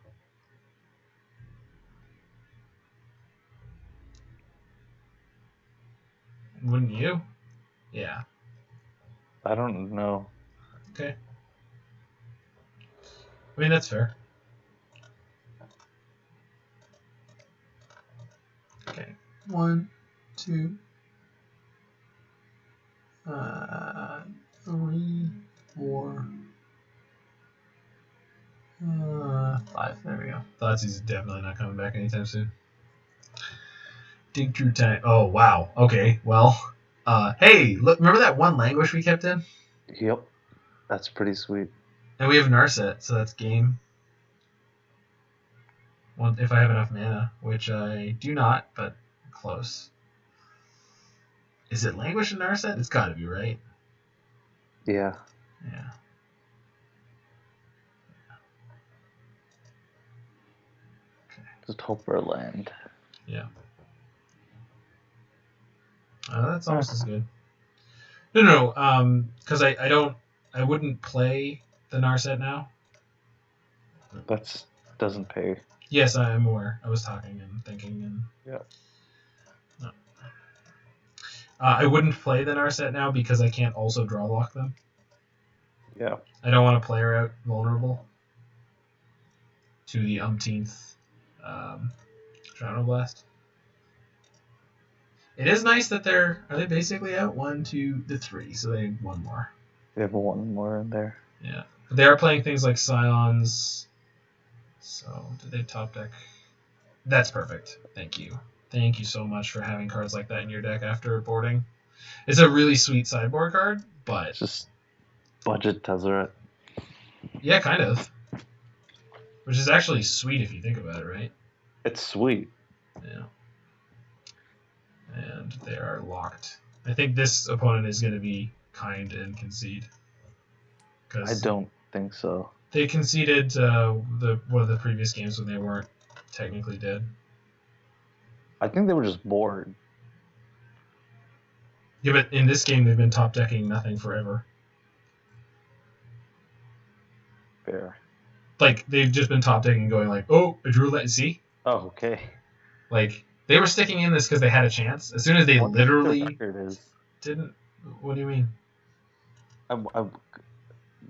Wouldn't you? Yeah. I don't know. Okay. I mean, that's fair. Okay. 1, 2, 3, 4, 5. There we go. Thoughtseize is definitely not coming back anytime soon. Dig through time. Oh, wow. Okay, well. Hey, look, remember that one Languish we kept in? Yep. That's pretty sweet. And we have Narset, so that's game. Well, if I have enough mana, which I do not, but close. Is it Languish and Narset? It's gotta be, right? Yeah. Yeah. Okay. Just hope for a land. Yeah. That's almost as good. No, because I wouldn't play the Narset now. That doesn't pay. Yes, I am aware. I was talking and thinking and... Yeah. No. I wouldn't play the Narset now because I can't also draw lock them. Yeah. I don't want to play her out vulnerable to the umpteenth Shadow Blast. It is nice that are they basically out 1, 2, the 3, so they have one more. They have one more in there. Yeah. But they are playing things like Scions. So, did they top deck? That's perfect. Thank you. Thank you so much for having cards like that in your deck after boarding. It's a really sweet sideboard card, but... It's just budget Tezzeret. Yeah, kind of. Which is actually sweet if you think about it, right? It's sweet. Yeah. And they are locked. I think this opponent is going to be kind and concede. I don't think so. They conceded one of the previous games when they weren't technically dead. I think they were just bored. Yeah, but in this game they've been top decking nothing forever. Fair. Like they've just been top decking, going like, "Oh, I drew that." See? Oh, okay. Like they were sticking in this because they had a chance. As soon as they literally didn't. What do you mean?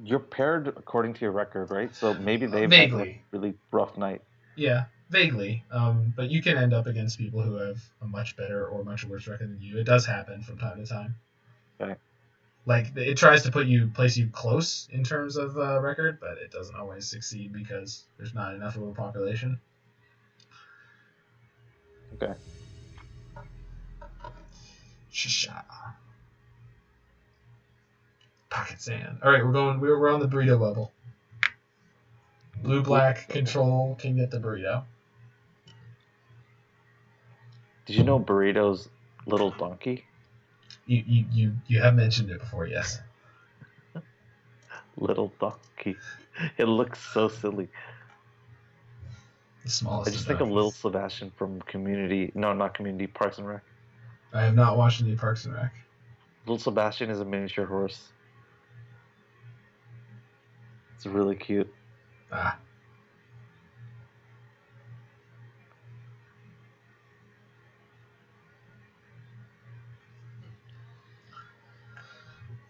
You're paired according to your record, right? So maybe they've had a really rough night. Yeah, vaguely. But you can end up against people who have a much better or much worse record than you. It does happen from time to time. Okay. Like it tries to place you close in terms of record, but it doesn't always succeed because there's not enough of a population. Okay. Shisha. Pocket sand. All right, we're on the burrito level. Blue black control can get the burrito. Did you know Burrito's little donkey? You have mentioned it before, yes. Little donkey. It looks so silly. The smallest. I just think of Little Sebastian from Community. No, not Community. Parks and Rec. I have not watched any Parks and Rec. Little Sebastian is a miniature horse. It's really cute. Ah.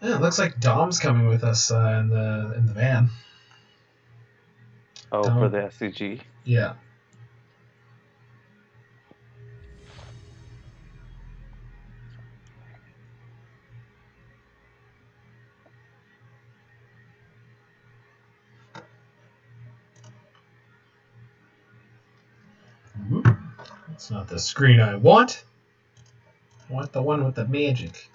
Yeah, it looks like Dom's coming with us in the van. Oh, Dom. For the SCG? Yeah. That's not the screen I want. I want the one with the magic.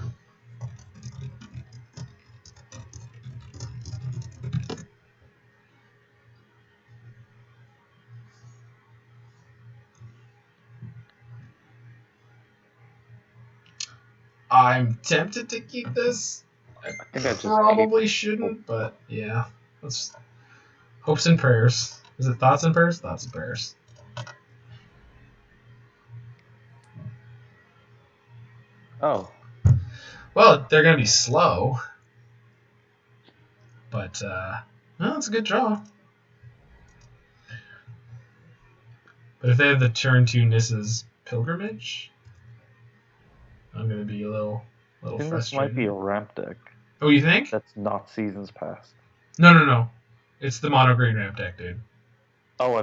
I'm tempted to keep this. I probably shouldn't, but yeah. Let's hopes and prayers. Is it thoughts and prayers? Thoughts and prayers. Oh. Well, they're gonna be slow. But well, it's a good draw. But if they have the turn 2 Nissa's Pilgrimage, I'm gonna be a little frustrated. This might be a ramp deck. Oh, you think? That's not Seasons Past. No. It's the mono green ramp deck, dude. Oh,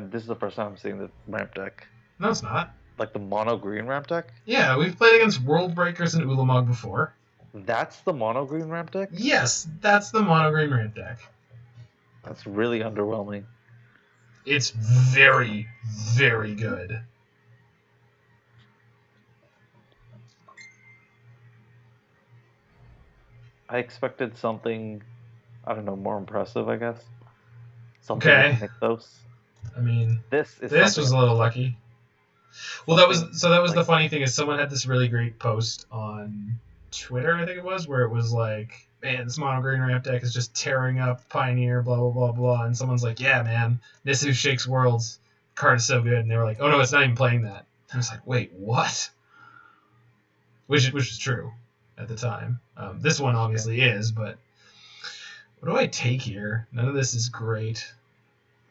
this is the first time I'm seeing the ramp deck. No, it's not. Like the mono green ramp deck? Yeah, we've played against World Breakers and Ulamog before. That's the mono green ramp deck? Yes, that's the mono green ramp deck. That's really underwhelming. It's very, very good. I expected something, I don't know, more impressive, I guess. Something like Mythos. I mean, this was a little lucky. Well, that was the funny thing is someone had this really great post on Twitter, I think it was, where it was like, man, this mono green ramp deck is just tearing up Pioneer, blah blah blah blah, and someone's like, yeah, man, this who shakes worlds card is so good, and they were like, oh no, it's not even playing that. And I was like, wait, what? Which is true at the time. This one obviously is, but what do I take here? None of this is great.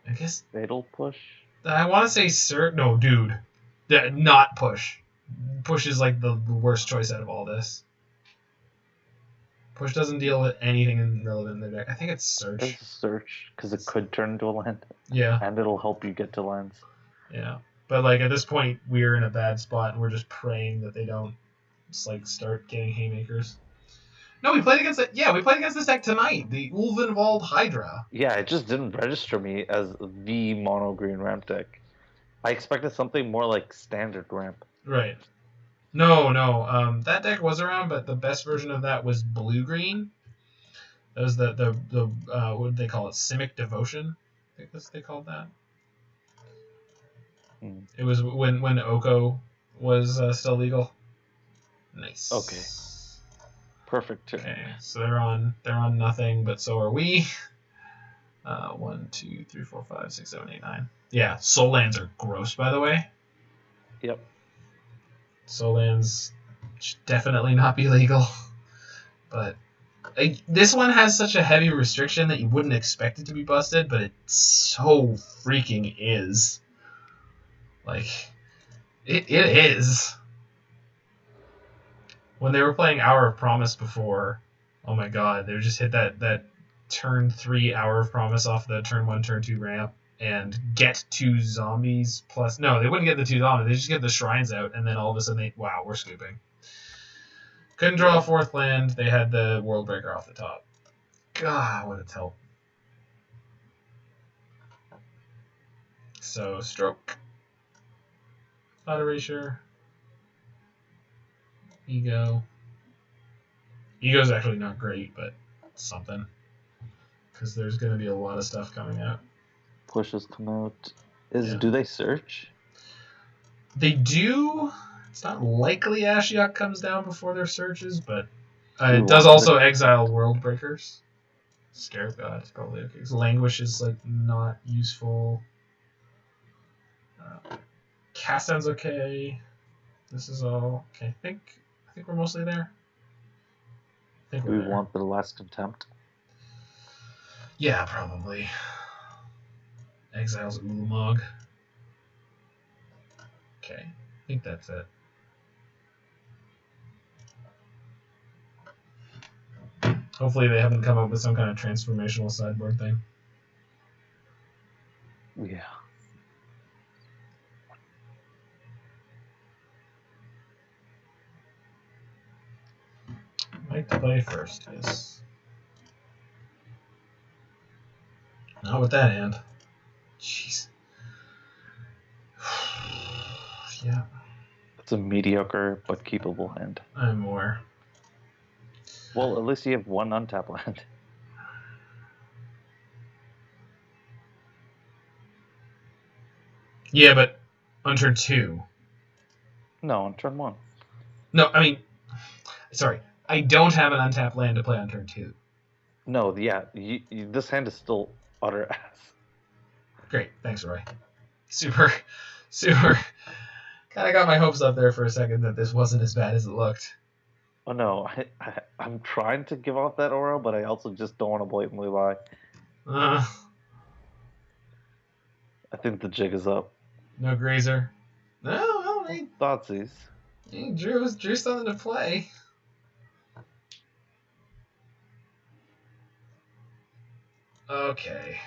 I guess Fatal Push. I want to say no, dude. Not Push. Push is like the worst choice out of all this. Push doesn't deal with anything relevant in their deck. I think it's Search. It's Search, because it could turn into a land. Yeah. And it'll help you get to lands. Yeah. But like at this point, we're in a bad spot, and we're just praying that they don't just like start getting haymakers. No, we played against it. Yeah, we played against this deck tonight. The Ulvenwald Hydra. Yeah, it just didn't register me as the mono green ramp deck. I expected something more like standard ramp. Right. No. That deck was around, but the best version of that was blue green. That was the what did they call it? Simic Devotion. I think that's what they called that. It was when Oko was still legal. Nice. Okay. Perfect turn. Okay, so they're on nothing, but so are we. 1, 2, 3, 4, 5, 6, 7, 8, 9. Yeah, soul lands are gross, by the way. Yep. Soul lands should definitely not be legal. But this one has such a heavy restriction that you wouldn't expect it to be busted, but it so freaking is. Like, it is. When they were playing Hour of Promise before, oh my god, they would just hit that turn 3 Hour of Promise off the turn 1, turn 2 ramp and get 2 zombies plus... No, they wouldn't get the 2 zombies. They just get the shrines out, and then all of a sudden wow, we're scooping. Couldn't draw a 4th land. They had the World Breaker off the top. God, what a tilt. So, Stroke. Thought Erasure. Ego. Ego's actually not great, but something. Because there's going to be a lot of stuff coming out. Pushes come out. Do they search? They do. It's not likely Ashiok comes down before their searches, but it does also exile World Breakers. Scarab God is probably okay. Languish is like not useful. Cast Down's okay. This is all okay. I think we're mostly there. We want the last Contempt. Yeah, probably. Exiles Ulamog. Okay, I think that's it. Hopefully they haven't come up with some kind of transformational sideboard thing. Yeah. I'd like to play first, yes. Not with that hand. Jeez. Yeah. It's a mediocre but keepable hand. I'm more. Well, at least you have one untapped land. Yeah, but on turn 2. No, on turn 1. No, I mean, sorry. I don't have an untapped land to play on turn 2. No, yeah. This hand is still utter ass. Great. Thanks, Roy. Super. Kind of got my hopes up there for a second that this wasn't as bad as it looked. Oh, no. I'm trying to give off that aura, but I also just don't want to blatantly lie. I think the jig is up. No Grazer. No, well, Thoughtseize. He drew something to play. Okay.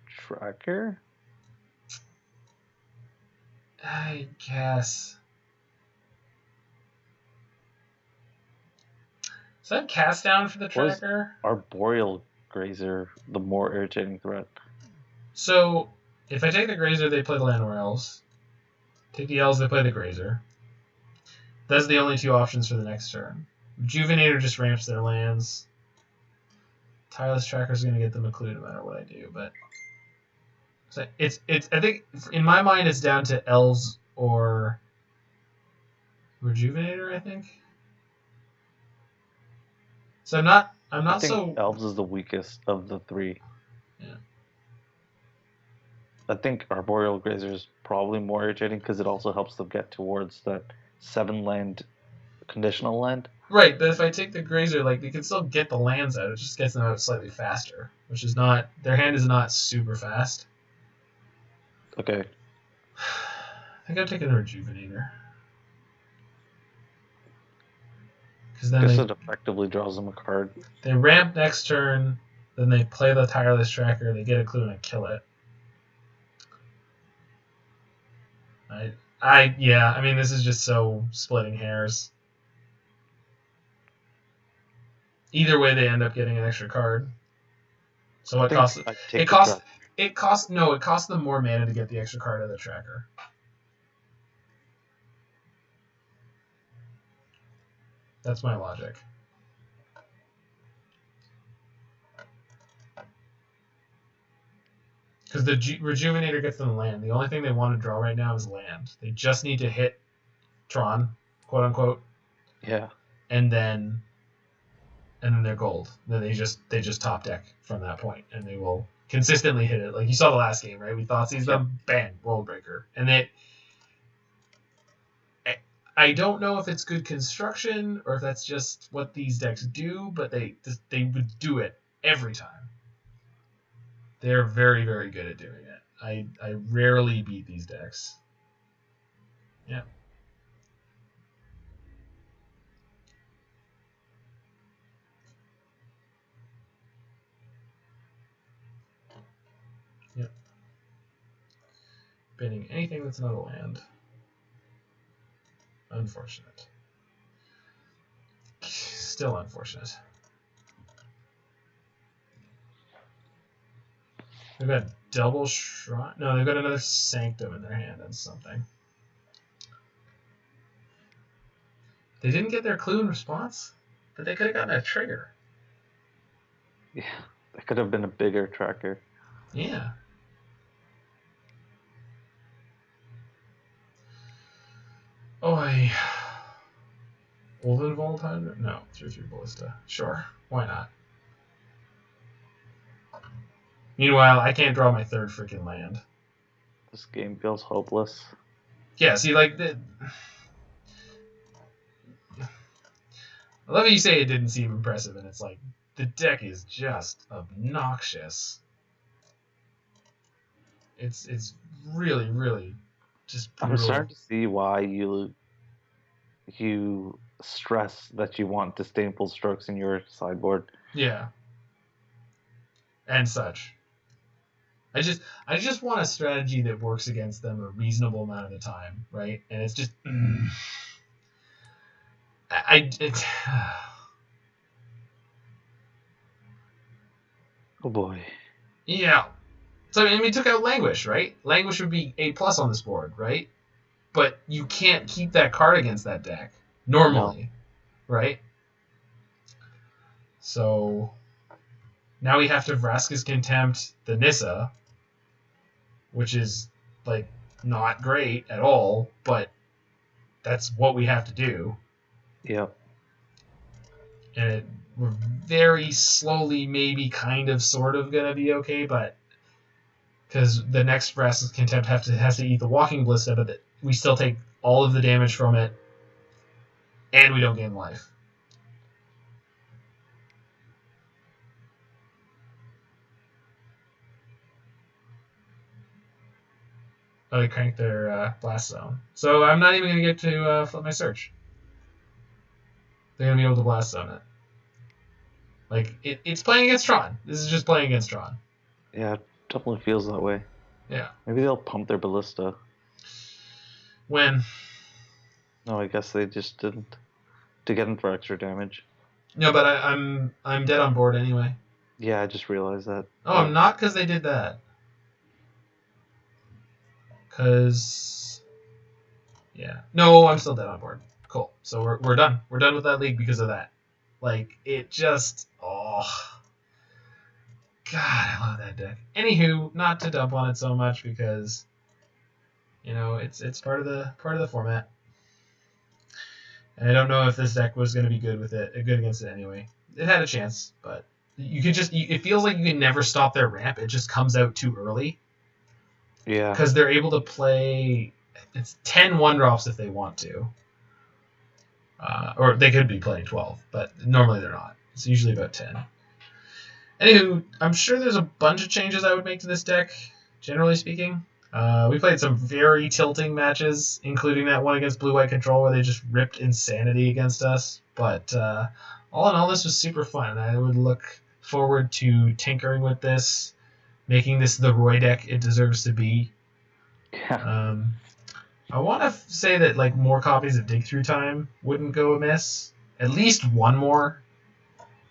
Tracker? I guess. Is that cast down for the tracker? Arboreal Grazer, the more irritating threat. So, if I take the Grazer, they play the Llanowar Elves. Take the Elves, they play the Grazer. That's the only 2 options for the next turn. Rejuvenator just ramps their lands. Tireless Tracker's going to get them a clue no matter what I do, but... So it's I think, in my mind, it's down to Elves or... Rejuvenator, I think? So I think Elves is the weakest of the 3. Yeah. I think Arboreal Grazer is probably more irritating because it also helps them get towards that 7-land conditional land. Right, but if I take the Grazer, like, they can still get the lands out. It just gets them out slightly faster, which is not... Their hand is not super fast. Okay. I think I'm taking the Rejuvenator. Because then I guess it effectively draws them a card. They ramp next turn. Then they play the Tireless Tracker, they get a clue, and I kill it. I mean, this is just so splitting hairs. Either way, they end up getting an extra card. So it costs them more mana to get the extra card of the tracker. That's my logic. Because the Rejuvenator gets them land. The only thing they want to draw right now is land. They just need to hit Tron, quote unquote. Yeah. And then they're gold. Then they just top deck from that point, and they will consistently hit it. Like you saw the last game, right? We Thoughtseize them, bang, World Breaker, and I don't know if it's good construction or if that's just what these decks do, but they would do it every time. They're very, very good at doing it. I rarely beat these decks. Yeah. Yep. Banning anything that's not a land. Unfortunate. Still unfortunate. They've got double shrine. No, they've got another sanctum in their hand and something. They didn't get their clue in response, but they could have gotten a trigger. Yeah, that could have been a bigger tracker. Yeah. Oh, Olden Volatile? No, 3/3 Ballista. Sure, why not? Meanwhile, I can't draw my third freaking land. This game feels hopeless. Yeah, see, like, I love how you say it didn't seem impressive, and it's like, the deck is just obnoxious. It's really, really just brutal. I'm starting to see why you stress that you want disdainful strokes in your sideboard. Yeah. And such. I just want a strategy that works against them a reasonable amount of the time, right? And it's just Oh boy. Yeah. So I mean, we took out Languish, right? Languish would be A+ on this board, right? But you can't keep that card against that deck normally, right? So now we have to Vrasks Contempt the Nissa, which is like not great at all, but that's what we have to do. Yep. And we're very slowly, maybe kind of, sort of gonna be okay, but because the next Vrasks Contempt has to eat the Walking Ballista, but we still take all of the damage from it, and we don't gain life. Oh, they cranked their blast zone. So I'm not even going to get to flip my search. They're going to be able to blast zone it. Like, it's playing against Tron. This is just playing against Tron. Yeah, it definitely feels that way. Yeah. Maybe they'll pump their ballista. When? No, I guess they just didn't. To get them for extra damage. No, but I'm dead on board anyway. Yeah, I just realized that. Oh, I'm not, because they did that. Because... yeah. No, I'm still dead on board. Cool. So we're done. We're done with that league because of that. Like, it just... oh... God, I love that deck. Anywho, not to dump on it so much because, you know, it's part of the format. And I don't know if this deck was going to be good against it anyway. It had a chance, but you could it feels like you can never stop their ramp. It just comes out too early. Yeah. Because they're able to play, it's 10 1-drops if they want to. Or they could be playing 12, but normally they're not. It's usually about 10. Anywho, I'm sure there's a bunch of changes I would make to this deck, generally speaking. We played some very tilting matches, including that one against Blue-White Control where they just ripped Insanity against us. But all in all, this was super fun. I would look forward to tinkering with this, making this the Roy deck it deserves to be. Yeah. I want to say that like more copies of Dig Through Time wouldn't go amiss. At least one more.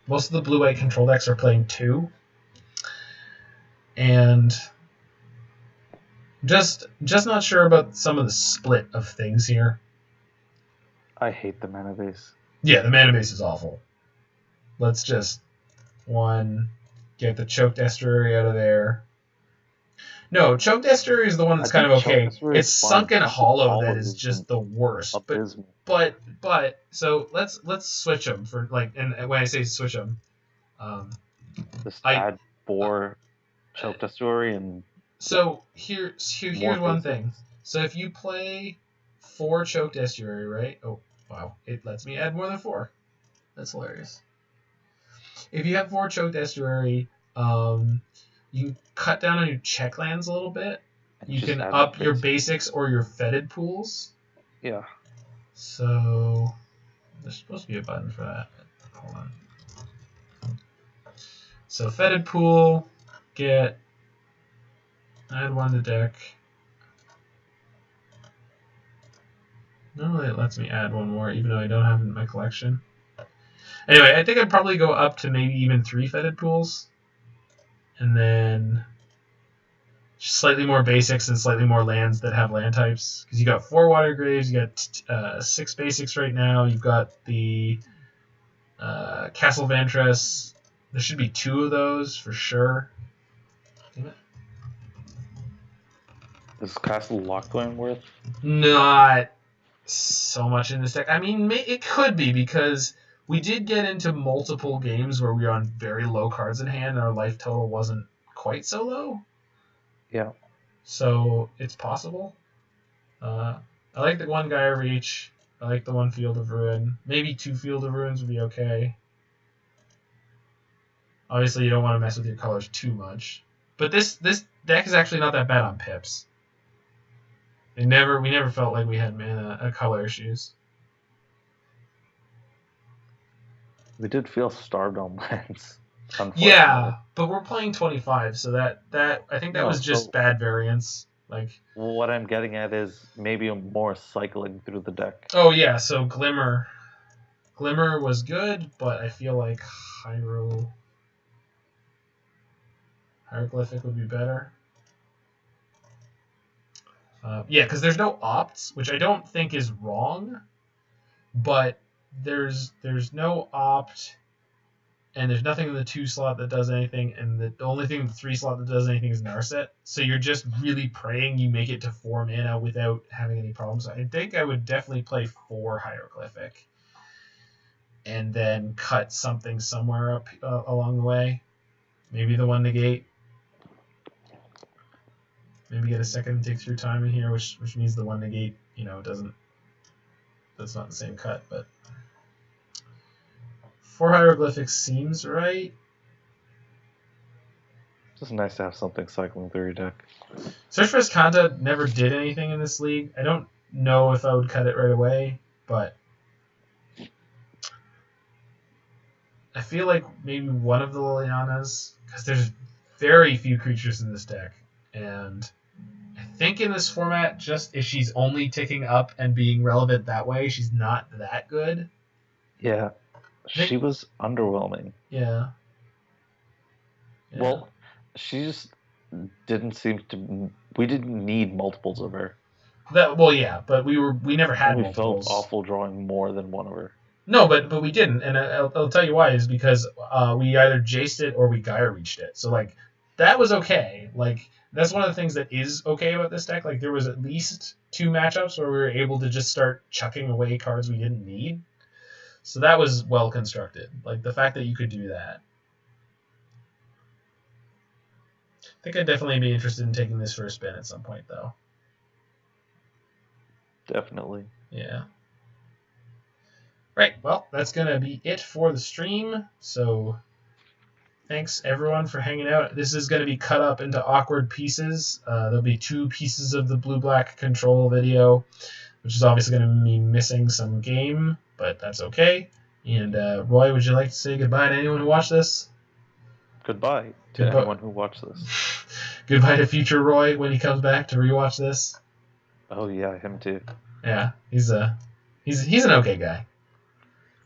Most of the blue-white control decks are playing 2. And just not sure about some of the split of things here. I hate the mana base. Yeah, the mana base is awful. Let's just get the Choked Estuary out of there. No, Choked Estuary is the one that's kind of okay. It's Sunken Hollow that is just the worst. But so let's switch them for like, and when I say switch them, just add 4 Choked Estuary and. So here's one thing. So if you play 4 Choked Estuary, right? Oh wow, it lets me add more than 4. That's hilarious. If you have 4 Choked Estuary, you can cut down on your check lands a little bit. You can up your basics or your Fetid Pools. Yeah. So there's supposed to be a button for that. Hold on. So Fetid Pool, get add 1 to deck. Normally it lets me add 1 more, even though I don't have it in my collection. Anyway, I think I'd probably go up to maybe even 3 Fetid Pools. And then slightly more basics and slightly more lands that have land types. Because you got 4 Watery Graves, you got 6 basics right now. You've got the Castle Vantress. There should be 2 of those for sure. Damn it. Is Castle Loch going worth? Not so much in this deck. I mean, it could be because we did get into multiple games where we were on very low cards in hand and our life total wasn't quite so low. Yeah. So it's possible. I like the 1 Geier Reach. I like the 1 Field of Ruin. Maybe 2 Field of Ruins would be okay. Obviously, you don't want to mess with your colors too much. But this deck is actually not that bad on pips. We never felt like we had color issues. We did feel starved on lands. Yeah, but we're playing 25, so that I think that was just bad variance. Like, what I'm getting at is maybe more cycling through the deck. Oh yeah, so Glimmer was good, but I feel like Hieroglyphic would be better. Yeah, because there's no opts, which I don't think is wrong, but there's no opt, and there's nothing in the 2 slot that does anything, and the only thing in the 3 slot that does anything is Narset. So you're just really praying you make it to 4 mana without having any problems. I think I would definitely play 4 Hieroglyphic, and then cut something somewhere up along the way. Maybe the 1 Negate. Maybe get a second Dig Through Time in here, which means the 1 Negate, that's not the same cut, but 4 Hieroglyphics seems right. It's just nice to have something cycling through your deck. Search for Azcanta never did anything in this league. I don't know if I would cut it right away, but I feel like maybe one of the Lilianas, because there's very few creatures in this deck, and I think in this format, just if she's only ticking up and being relevant that way, she's not that good. Yeah, she was underwhelming. Yeah. Well, she just didn't seem to. We didn't need multiples of her. But we never had multiples. We felt awful drawing more than one of her. No, but we didn't, and I'll tell you why. Is because we either Jaced it or we Geier reached it. So like that was okay. Like that's one of the things that is okay about this deck. Like there was at least 2 matchups where we were able to just start chucking away cards we didn't need. So that was well constructed. Like the fact that you could do that. I think I'd definitely be interested in taking this for a spin at some point, though. Definitely. Yeah. Right, well, that's going to be it for the stream. So thanks, everyone, for hanging out. This is going to be cut up into awkward pieces. There'll be 2 pieces of the blue-black control video, which is obviously going to be missing some game, but that's okay. And Roy, would you like to say goodbye to anyone who watched this? Goodbye to Goodbye. anyone who watched this. Goodbye to future Roy when he comes back to rewatch this. Oh yeah, him too. Yeah, he's an okay guy.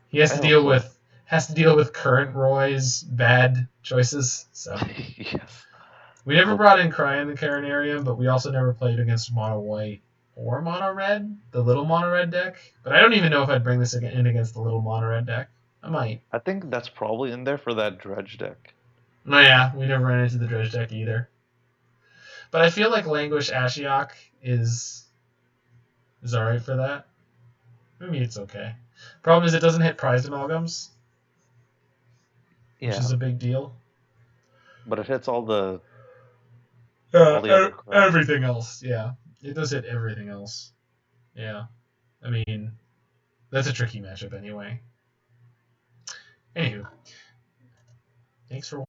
He has to deal with current Roy's bad choices. So Yes. we never brought in Cry in the Carnarium, but we also never played against Mono White or Mono Red, the little Mono Red deck. But I don't even know if I'd bring this in against the little Mono Red deck. I might. I think that's probably in there for that dredge deck. No, yeah, we never ran into the Dredge deck either. But I feel like Languish Ashiok is alright for that. Maybe it's okay. Problem is it doesn't hit prized amalgams, which is a big deal. But it hits all the other crap. Everything else, yeah. It does hit everything else. Yeah. I mean, that's a tricky matchup anyway. Anywho. Thanks for